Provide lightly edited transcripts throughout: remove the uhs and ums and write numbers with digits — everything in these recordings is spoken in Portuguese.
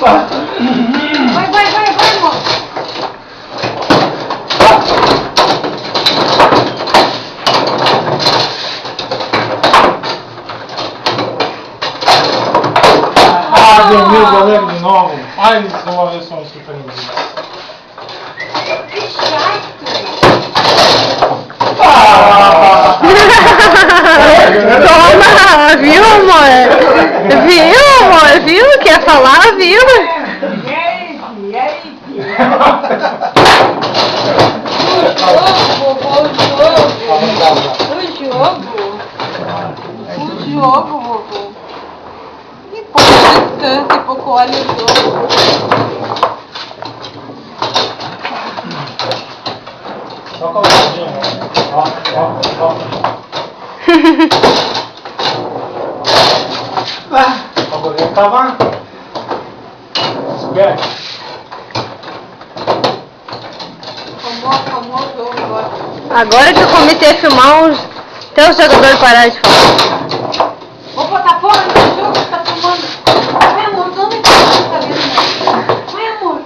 Vai, amor. Dormiu o goleiro de novo. Ai, uma vez só isso pra mim. Que chato. Toma, viu, amor? Viu, amor? Viu? Quer falar, viu? E aí? O jogo, vovô. Que pouco distância, que pouco olha o jogo. Só colocar ó. O goleiro tava. Espera. Acabou o jogo agora. Agora que eu comecei a filmar, até o jogador parar de falar. Vou botar fora no jogo que tá filmando. Vai, amor, não me toca na cabeça. Vai, amor.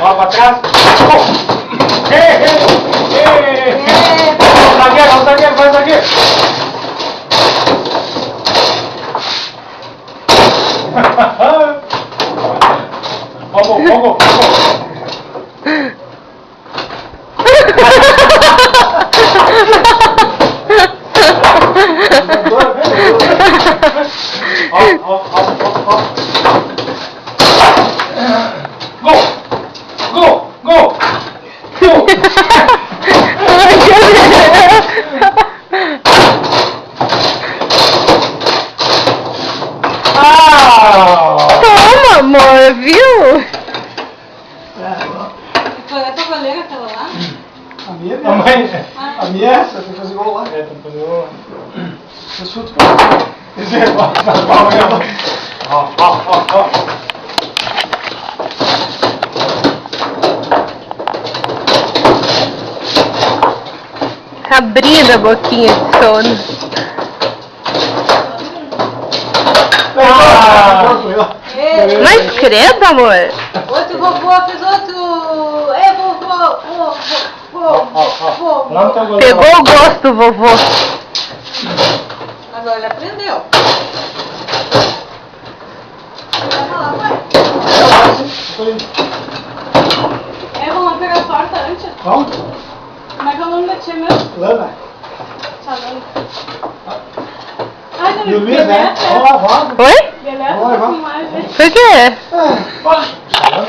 Ó, pra trás. Ei! Zagueiro, vai, zagueiro. Vamos. Ó. Gol! Toma, amor, viu? Foi a tua goleira aquela lá? A minha é essa, tem que fazer gol lá. Tem que fazer gol lá. Eu chuto pra você. Ó. Abrindo a boquinha de sono. Mas credo, amor. Outro vovô, fez outro. Vovô. Pegou o gosto, vovô. Agora ele aprendeu. Vamos pegar a torta antes. Vamos? Como é que é o nome da tia mesmo? Lana. Lana. Ai, não me Luiz, né? Vamos lá. Oi? Deleta Vamos lá. essa imagem. Por quê? Lana.